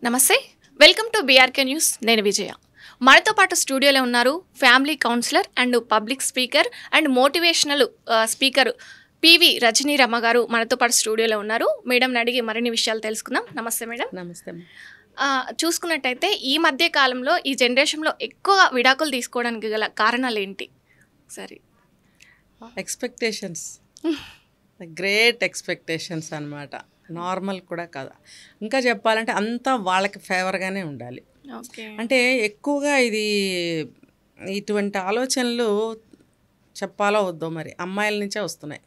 నమస్తే, welcome to BRK news. నేను విజయ. మనతో పాటు స్టూడియోలో ఉన్నారు family counsellor and public speaker and motivational speaker PV Rajani Ramma గారు మనతో పాటు స్టూడియోలో ఉన్నారు. మేడంని అడిగి మరిన్ని విషయాలు తెలుసుకుందాం. నమస్తే మేడం. నమస్తే. చూసుకున్నట్టయితే ఈ మధ్య కాలంలో ఈ జనరేషన్లో ఎక్కువ విడాకులు తీసుకోవడానికి గల కారణాలు ఏంటి? సరే, ఎక్స్పెక్టేషన్స్, గ్రేట్ ఎక్స్పెక్టేషన్స్ అన్నమాట. నార్మల్ కూడా కాదు. ఇంకా చెప్పాలంటే అంతా వాళ్ళకి ఫేవర్గానే ఉండాలి. అంటే ఎక్కువగా ఇటువంటి ఆలోచనలు చెప్పాలో వద్దో మరి అమ్మాయిల నుంచే వస్తున్నాయి.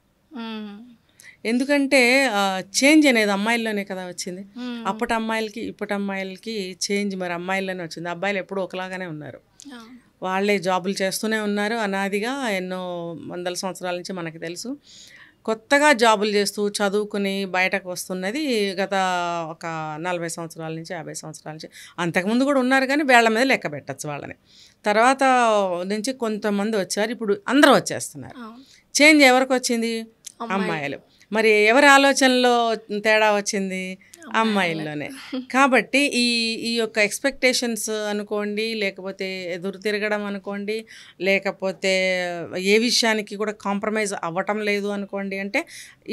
ఎందుకంటే చేంజ్ అనేది అమ్మాయిల్లోనే కదా వచ్చింది. అప్పటి అమ్మాయిలకి ఇప్పటి అమ్మాయిలకి చేంజ్ మరి అమ్మాయిల్లోనే వచ్చింది. అబ్బాయిలు ఎప్పుడూ ఒకలాగానే ఉన్నారు. వాళ్ళే జాబులు చేస్తూనే ఉన్నారు అనాదిగా. ఎన్నో వందల సంవత్సరాల నుంచి మనకు తెలుసు. కొత్తగా జాబులు చేస్తూ చదువుకుని బయటకు వస్తున్నది గత ఒక 40 సంవత్సరాల నుంచి 50 సంవత్సరాల నుంచి. అంతకుముందు కూడా ఉన్నారు కానీ వేళ్ల మీద లెక్క పెట్టచ్చు వాళ్ళని. తర్వాత నుంచి కొంతమంది వచ్చారు, ఇప్పుడు అందరూ వచ్చేస్తున్నారు. చేంజ్ ఎవరికి వచ్చింది? అమ్మాయిలు. మరి ఎవరి ఆలోచనలో తేడా వచ్చింది? అమ్మాయిల్లోనే. కాబట్టి ఈ యొక్క ఎక్స్పెక్టేషన్స్ అనుకోండి, లేకపోతే ఎదురు తిరగడం అనుకోండి, లేకపోతే ఏ విషయానికి కూడా కాంప్రమైజ్ అవ్వటం లేదు అనుకోండి, అంటే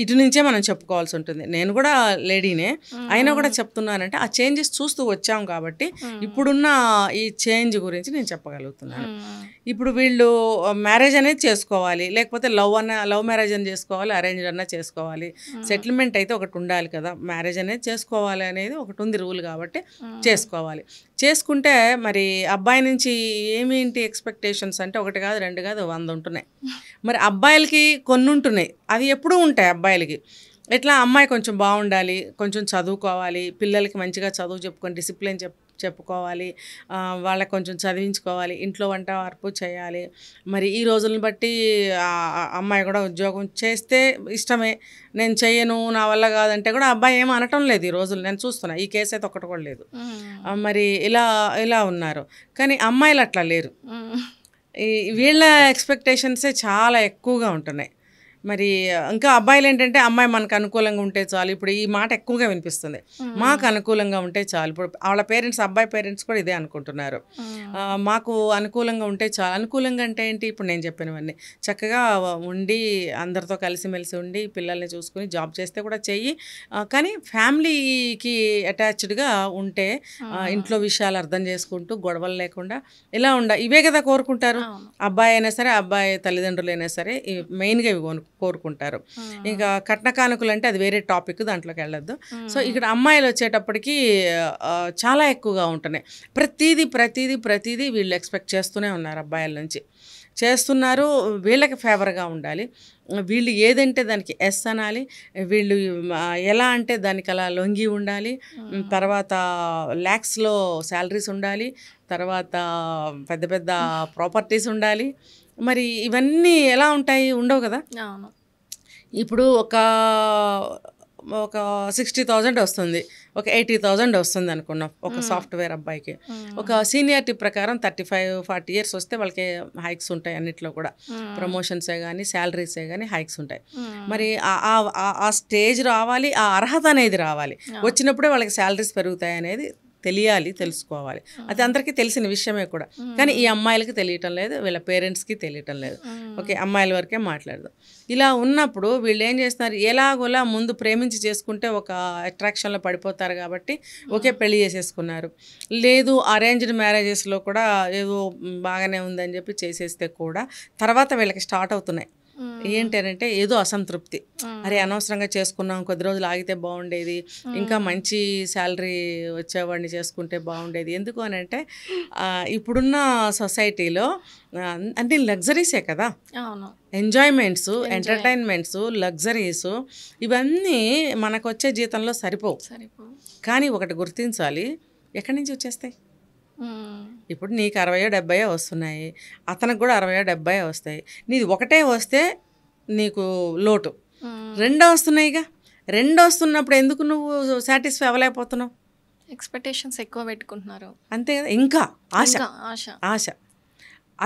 ఇటు నుంచే మనం చెప్పుకోవాల్సి ఉంటుంది. నేను కూడా లేడీనే అయినా కూడా చెప్తున్నానంటే ఆ చేంజెస్ చూస్తూ వచ్చాం కాబట్టి ఇప్పుడున్న ఈ చేంజ్ గురించి నేను చెప్పగలుగుతున్నాను. ఇప్పుడు వీళ్ళు మ్యారేజ్ అనేది చేసుకోవాలి, లేకపోతే లవ్ మ్యారేజ్ అని చేసుకోవాలి, అరేంజ్ అన్నా చేసుకోవాలి. సెటిల్మెంట్ అయితే ఒకటి ఉండాలి కదా. మ్యారేజ్ అనేది చేసుకోవాలి అనేది ఒకటి ఉంది రూల్, కాబట్టి చేసుకోవాలి. చేసుకుంటే మరి అబ్బాయి నుంచి ఏమేంటి ఎక్స్పెక్టేషన్స్ అంటే ఒకటి కాదు, రెండు కాదు, 100 ఉంటున్నాయి. మరి అబ్బాయిలకి కొన్ని ఉంటున్నాయి, అవి ఎప్పుడూ ఉంటాయి అబ్బాయిలకి. ఎట్లా? అమ్మాయి కొంచెం బాగుండాలి, కొంచెం చదువుకోవాలి, పిల్లలకి మంచిగా చదువు చెప్పుకొని డిసిప్లిన్ చెప్పుకోవాలి, వాళ్ళకి కొంచెం చదివించుకోవాలి, ఇంట్లో వంట వరకు చేయాలి. మరి ఈ రోజులను బట్టి అమ్మాయి కూడా ఉద్యోగం చేస్తే ఇష్టమే, నేను చెయ్యను నా వల్ల కాదంటే కూడా అబ్బాయి ఏం అనటం లేదు. ఈ రోజులు నేను చూస్తున్నా, ఈ కేసు అయితే ఒకటి కూడా లేదు. మరి ఇలా ఉన్నారు. కానీ అమ్మాయిలు అట్లా లేరు. వీళ్ళ ఎక్స్పెక్టేషన్సే చాలా ఎక్కువగా ఉంటున్నాయి. మరి ఇంకా అబ్బాయిలు ఏంటంటే అమ్మాయి మనకు అనుకూలంగా ఉంటే చాలు. ఇప్పుడు ఈ మాట ఎక్కువగా వినిపిస్తుంది, మాకు అనుకూలంగా ఉంటే చాలు. ఇప్పుడు వాళ్ళ పేరెంట్స్, అబ్బాయి పేరెంట్స్ కూడా ఇదే అనుకుంటున్నారు, మాకు అనుకూలంగా ఉంటే చాలు. అనుకూలంగా అంటే ఏంటి? ఇప్పుడు నేను చెప్పినవన్నీ చక్కగా ఉండి అందరితో కలిసిమెలిసి ఉండి పిల్లల్ని చూసుకుని జాబ్ చేస్తే కూడా చెయ్యి, కానీ ఫ్యామిలీకి అటాచ్డ్గా ఉంటే ఇంట్లో విషయాలు అర్థం చేసుకుంటూ గొడవలు లేకుండా ఇలా ఇవే కదా కోరుకుంటారు. అబ్బాయి అయినా సరే, అబ్బాయి తల్లిదండ్రులు అయినా సరే మెయిన్గా ఇవి కోరుకుంటారు. ఇంకా కట్న కానుకలు అంటే అది వేరే టాపిక్, దాంట్లోకి వెళ్ళొద్దు. సో ఇక్కడ అమ్మాయిలు వచ్చేటప్పటికి చాలా ఎక్కువగా ఉంటున్నాయి. ప్రతిదీ వీళ్ళు ఎక్స్పెక్ట్ చేస్తూనే ఉన్నారు, అబ్బాయిల నుంచి చేస్తున్నారు. వీళ్ళకి ఫేవర్గా ఉండాలి, వీళ్ళు ఏదంటే దానికి ఎస్ అనాలి, వీళ్ళు ఎలా అంటే దానికి అలా లొంగి ఉండాలి, తర్వాత ల్యాక్స్లో శాలరీస్ ఉండాలి, తర్వాత పెద్ద పెద్ద ప్రాపర్టీస్ ఉండాలి. మరి ఇవన్నీ ఎలా ఉంటాయి? ఉండవు కదా. ఇప్పుడు ఒక 60,000 వస్తుంది, ఒక 80,000 వస్తుంది అనుకున్నాం ఒక సాఫ్ట్వేర్ అబ్బాయికి. ఒక సీనియారిటీ ప్రకారం 35-40 ఇయర్స్ వస్తే వాళ్ళకి హైక్స్ ఉంటాయి. అన్నిట్లో కూడా ప్రమోషన్సే కానీ శాలరీసే కానీ హైక్స్ ఉంటాయి. మరి ఆ స్టేజ్ రావాలి, ఆ అర్హత అనేది రావాలి. వచ్చినప్పుడే వాళ్ళకి శాలరీస్ పెరుగుతాయి అనేది తెలియాలి, తెలుసుకోవాలి. అది అందరికీ తెలిసిన విషయమే కూడా, కానీ ఈ అమ్మాయిలకి తెలియటం లేదు, వీళ్ళ పేరెంట్స్కి తెలియటం లేదు. ఓకే, అమ్మాయిల వరకే మాట్లాడదాం. ఇలా ఉన్నప్పుడు వీళ్ళు ఏం చేస్తున్నారు? ఎలాగోలా ముందు ప్రేమించి చేసుకుంటే ఒక అట్రాక్షన్లో పడిపోతారు కాబట్టి ఓకే పెళ్లి చేసేసుకున్నారు. లేదు, అరేంజ్డ్ మ్యారేజెస్లో కూడా ఏదో బాగానే ఉందని చెప్పి చేసేస్తే కూడా తర్వాత వీళ్ళకి స్టార్ట్ అవుతున్నాయి ఏంటంటే ఏదో అసంతృప్తి. అరే అనవసరంగా చేసుకున్నాం, కొద్ది రోజులు ఆగితే బాగుండేది, ఇంకా మంచి శాలరీ వచ్చేవాడిని చేసుకుంటే బాగుండేది. ఎందుకు అని అంటే ఇప్పుడున్న సొసైటీలో అన్ని లగ్జరీసే కదా. ఎంజాయ్మెంట్స్, ఎంటర్టైన్మెంట్స్, లగ్జరీస్ ఇవన్నీ మనకు వచ్చే జీతంలో సరిపోవు. కానీ ఒకటి గుర్తించాలి, ఎక్కడి నుంచి వచ్చేస్తాయి? ఇప్పుడు నీకు 60-70 వస్తున్నాయి, అతనికి కూడా 60-70 వస్తాయి. నీది ఒకటే వస్తే నీకు లోటు, 2 వస్తున్నాయిగా. 2 వస్తున్నప్పుడు ఎందుకు నువ్వు సాటిస్ఫై అవ్వలేకపోతున్నావు? ఎక్స్పెక్టేషన్స్ ఎక్కువ పెట్టుకుంటున్నారు అంతే కదా. ఇంకా ఆశ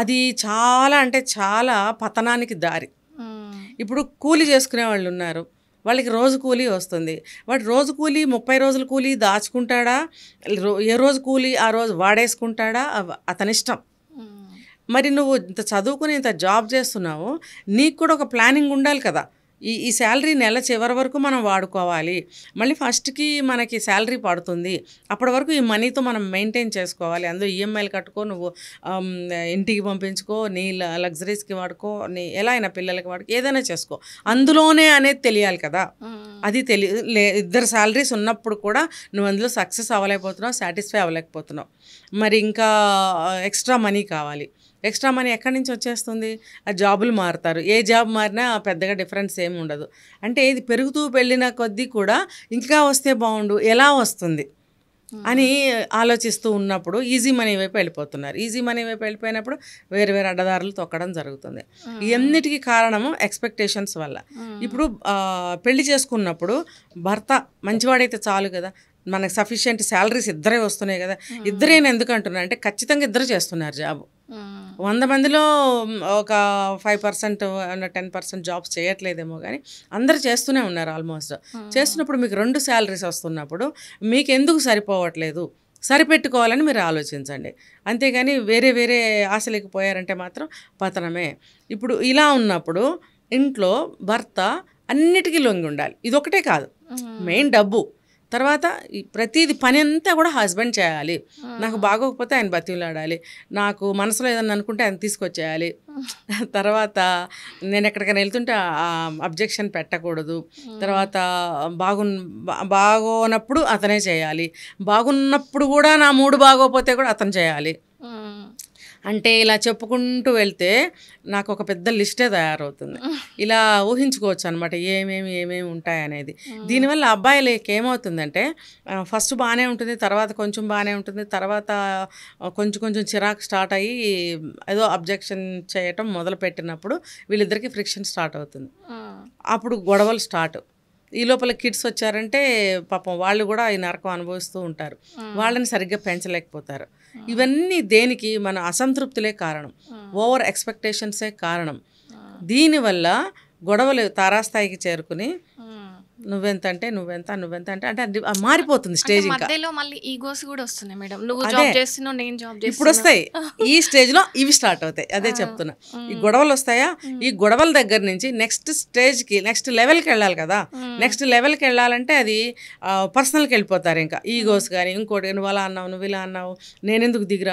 అది చాలా అంటే చాలా పతనానికి దారి. ఇప్పుడు కూలి చేసుకునే వాళ్ళు ఉన్నారు, వాళ్ళకి రోజు కూలీ వస్తుంది. వాడు రోజు కూలీ 30 రోజుల కూలీ దాచుకుంటాడా, ఏ రోజు కూలీ ఆ రోజు వాడేసుకుంటాడా, అతనిష్టం. మరి నువ్వు ఇంత చదువుకుని ఇంత జాబ్ చేస్తున్నావు, నీకు కూడా ఒక ప్లానింగ్ ఉండాలి కదా. ఈ శాలరీ నెల చివరి వరకు మనం వాడుకోవాలి, మళ్ళీ ఫస్ట్కి మనకి శాలరీ పడుతుంది, అప్పటి వరకు ఈ మనీతో మనం మెయింటైన్ చేసుకోవాలి. అందులో ఈఎంఐలు కట్టుకో, నువ్వు ఇంటికి పంపించుకో, నీ లగ్జరీస్కి వాడుకో, నీ ఎలా అయినా పిల్లలకి వాడుకో, ఏదైనా చేసుకో, అందులోనే అనేది తెలియాలి కదా. అది ఇద్దరు శాలరీస్ ఉన్నప్పుడు కూడా నువ్వు అందులో సక్సెస్ అవ్వలేకపోతున్నావు, సాటిస్ఫై అవ్వలేకపోతున్నావు. మరి ఇంకా ఎక్స్ట్రా మనీ కావాలి. ఎక్స్ట్రా మనీ ఎక్కడి నుంచి వచ్చేస్తుంది? ఆ జాబులు మారుతారు, ఏ జాబ్ మారినా పెద్దగా డిఫరెన్స్ ఏమి ఉండదు. అంటే ఇది పెరుగుతూ వెళ్ళిన కొద్దీ కూడా ఇంకా వస్తే బాగుండు, ఎలా వస్తుంది అని ఆలోచిస్తూ ఉన్నప్పుడు ఈజీ మనీ వైపు వెళ్ళిపోతున్నారు. ఈజీ మనీ వైపు వెళ్ళిపోయినప్పుడు వేరు వేరు అడ్డదారులు తొక్కడం జరుగుతుంది. ఎన్నిటికీ కారణము ఎక్స్పెక్టేషన్స్ వల్ల. ఇప్పుడు పెళ్లి చేసుకున్నప్పుడు భర్త మంచివాడైతే చాలు కదా, మనకు సఫిషియెంట్ శాలరీస్ ఇద్దరే వస్తున్నాయి కదా. ఇద్దరేనా ఎందుకు అంటున్నా అంటే ఖచ్చితంగా ఇద్దరు చేస్తున్నారు జాబు. 100 మందిలో ఒక 5% 10% జాబ్స్ చేయట్లేదేమో, కానీ అందరు చేస్తూనే ఉన్నారు ఆల్మోస్ట్. చేస్తున్నప్పుడు మీకు 2 శాలరీస్ వస్తున్నప్పుడు మీకు ఎందుకు సరిపోవట్లేదు, సరిపెట్టుకోవాలని మీరు ఆలోచించండి. అంతేగాని వేరే వేరే ఆశలకు పోయారంటే మాత్రం పతనమే. ఇప్పుడు ఇలా ఉన్నప్పుడు ఇంట్లో భర్త అన్నిటికీ లొంగి ఉండాలి. ఇదొకటే కాదు, మెయిన్ డబ్బు, తర్వాత ప్రతిది పని అంతా కూడా హస్బెండ్ చేయాలి. నాకు బాగోకపోతే ఆయన బతిలాడాలి, నాకు మనసులో ఏదన్నా అనుకుంటే ఆయన తీసుకొచ్చేయాలి. తర్వాత నేను ఎక్కడికైనా వెళ్తుంటే అబ్జెక్షన్ పెట్టకూడదు. తర్వాత బాగోనప్పుడు అతనే చేయాలి, బాగున్నప్పుడు కూడా నా మూడు బాగోపోతే కూడా అతను చేయాలి. అంటే ఇలా చెప్పుకుంటూ వెళ్తే నాకు ఒక పెద్ద లిస్టే తయారవుతుంది. ఇలా ఊహించుకోవచ్చు అనమాట ఏమేమి ఉంటాయనేది. దీనివల్ల అబ్బాయిలకి ఏమవుతుందంటే ఫస్ట్ బాగానే ఉంటుంది, తర్వాత కొంచెం బాగానే ఉంటుంది, తర్వాత కొంచెం చిరాకు స్టార్ట్ అయ్యి ఏదో అబ్జెక్షన్ చేయటం మొదలుపెట్టినప్పుడు వీళ్ళిద్దరికీ ఫ్రిక్షన్ స్టార్ట్ అవుతుంది. అప్పుడు గొడవలు స్టార్ట్. ఈ లోపల కిడ్స్ వచ్చారంటే పాపం వాళ్ళు కూడా ఈ నరకం అనుభవిస్తూ ఉంటారు, వాళ్ళని సరిగ్గా పెంచలేకపోతారు. ఇవన్నీ దేనికి? మన అసంతృప్తులే కారణం, ఓవర్ ఎక్స్పెక్టేషన్సే కారణం. దీనివల్ల గొడవలు తారాస్థాయికి చేరుకుని నువ్వెంత అంటే అంటే మారిపోతుంది స్టేజ్. ఇంకా మధ్యలో మళ్ళీ ఈగోస్ కూడా వస్తున్నాయి మేడం, నువ్వు జాబ్ చేస్తున్నావు నేను జాబ్ చేస్తున్నా, ఇప్పుడు వస్తాయి. ఈ స్టేజ్లో ఇవి స్టార్ట్ అవుతాయి. అదే చెప్తున్నా, ఈ గొడవలు వస్తాయా? ఈ గొడవల దగ్గర నుంచి నెక్స్ట్ స్టేజ్కి, నెక్స్ట్ లెవెల్కి వెళ్ళాలి కదా. నెక్స్ట్ లెవెల్కి వెళ్ళాలంటే అది పర్సనల్కి వెళ్ళిపోతారు. ఇంకా ఈగోస్ కానీ ఇంకోటి, నువ్వు అలా అన్నావు, నువ్వు ఇలా అన్నావు, నేనెందుకు దిగి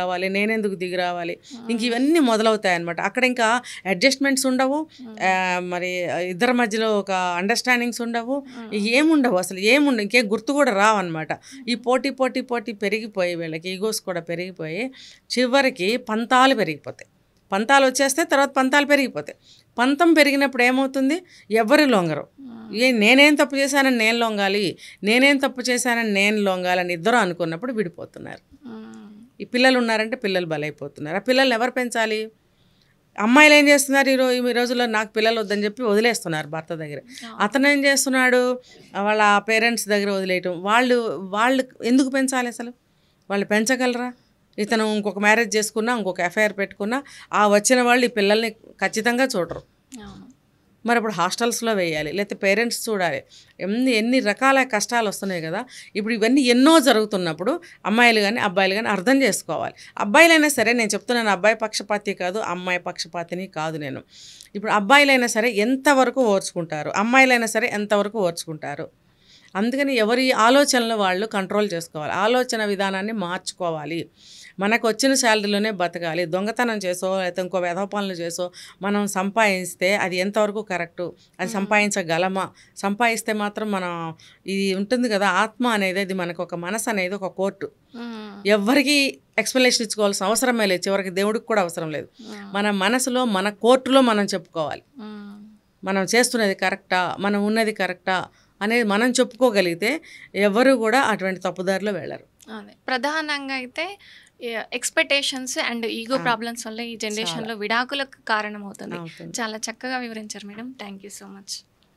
రావాలి, ఇంక ఇవన్నీ మొదలవుతాయి అనమాట. అక్కడ ఇంకా అడ్జస్ట్మెంట్స్ ఉండవు, మరి ఇద్దరి మధ్యలో ఒక అండర్స్టాండింగ్స్ ఉండవు, ఏముండవు, అసలు ఏముండవు, ఇంకే గుర్తు కూడా రావన్నమాట. ఈ పోటీ పెరిగిపోయి వీళ్ళకి ఈగోస్ కూడా పెరిగిపోయి చివరికి పంతాలు పెరిగిపోతాయి. పంతాలు వచ్చేస్తే తర్వాత పంతాలు పెరిగిపోతాయి. పంతం పెరిగినప్పుడు ఏమవుతుంది? ఎవరు లొంగరు. నేనేం తప్పు చేశానని నేను లొంగాలి, నేను లొంగాలని ఇద్దరు అనుకున్నప్పుడు విడిపోతున్నారు. ఈ పిల్లలు ఉన్నారంటే పిల్లలు బలైపోతున్నారు. ఆ పిల్లల్ని ఎవరు పెంచాలి? అమ్మాయిలు ఏం చేస్తున్నారు? ఈ రోజుల్లో నాకు పిల్లలు వద్దని చెప్పి వదిలేస్తున్నారు భర్త దగ్గర. అతను ఏం చేస్తున్నాడు? వాళ్ళ పేరెంట్స్ దగ్గర వదిలేయటం. వాళ్ళు ఎందుకు పెంచాలి అసలు? వాళ్ళు పెంచగలరా? ఇతను ఇంకొక మ్యారేజ్ చేసుకున్నా, ఇంకొక ఎఫ్ఐఆర్ పెట్టుకున్నా ఆ వచ్చిన వాళ్ళు ఈ పిల్లల్ని ఖచ్చితంగా చూడరు. మరి ఇప్పుడు హాస్టల్స్లో వేయాలి, లేకపోతే పేరెంట్స్ చూడాలి. ఎన్ని రకాల కష్టాలు వస్తున్నాయి కదా. ఇప్పుడు ఇవన్నీ ఎన్నో జరుగుతున్నప్పుడు అమ్మాయిలు కానీ అబ్బాయిలు కానీ అర్థం చేసుకోవాలి. అబ్బాయిలైనా సరే, నేను చెప్తున్నాను, అబ్బాయి పక్షపాతి కాదు, అమ్మాయి పక్షపాతిని కాదు నేను. ఇప్పుడు అబ్బాయిలైనా సరే ఎంతవరకు ఓర్చుకుంటారు, అమ్మాయిలైనా సరే ఎంతవరకు ఓర్చుకుంటారు. అందుకని ఎవరి ఆలోచనలు వాళ్ళు కంట్రోల్ చేసుకోవాలి, ఆలోచన విధానాన్ని మార్చుకోవాలి. మనకు వచ్చిన శాలరీలోనే బతకాలి. దొంగతనం చేసో లేకపోతే ఇంకో వెధవ పనులు చేసో మనం సంపాదిస్తే అది ఎంతవరకు కరెక్టు? అది సంపాదించగలమా? సంపాదిస్తే మాత్రం మనం ఇది ఉంటుంది కదా, ఆత్మ అనేది, అది మనకు ఒక మనసు అనేది ఒక కోర్టు. ఎవరికి ఎక్స్ప్లెనేషన్ ఇచ్చుకోవాల్సిన అవసరమే లేదు, చివరికి దేవుడికి కూడా అవసరం లేదు. మన మనసులో, మన కోర్టులో మనం చెప్పుకోవాలి, మనం చేస్తున్నది కరెక్టా, మనం ఉన్నది కరెక్టా అనేది మనం చెప్పుకోగలిగితే ఎవరు కూడా అటువంటి తప్పుదారిలో వెళ్ళరు. అదే ప్రధానంగా అయితే ఎక్స్పెక్టేషన్స్ అండ్ ఈగో ప్రాబ్లమ్స్ వల్ల ఈ జనరేషన్లో విడాకులకు కారణమవుతుంది. చాలా చక్కగా వివరించారు madam. Thank you so much.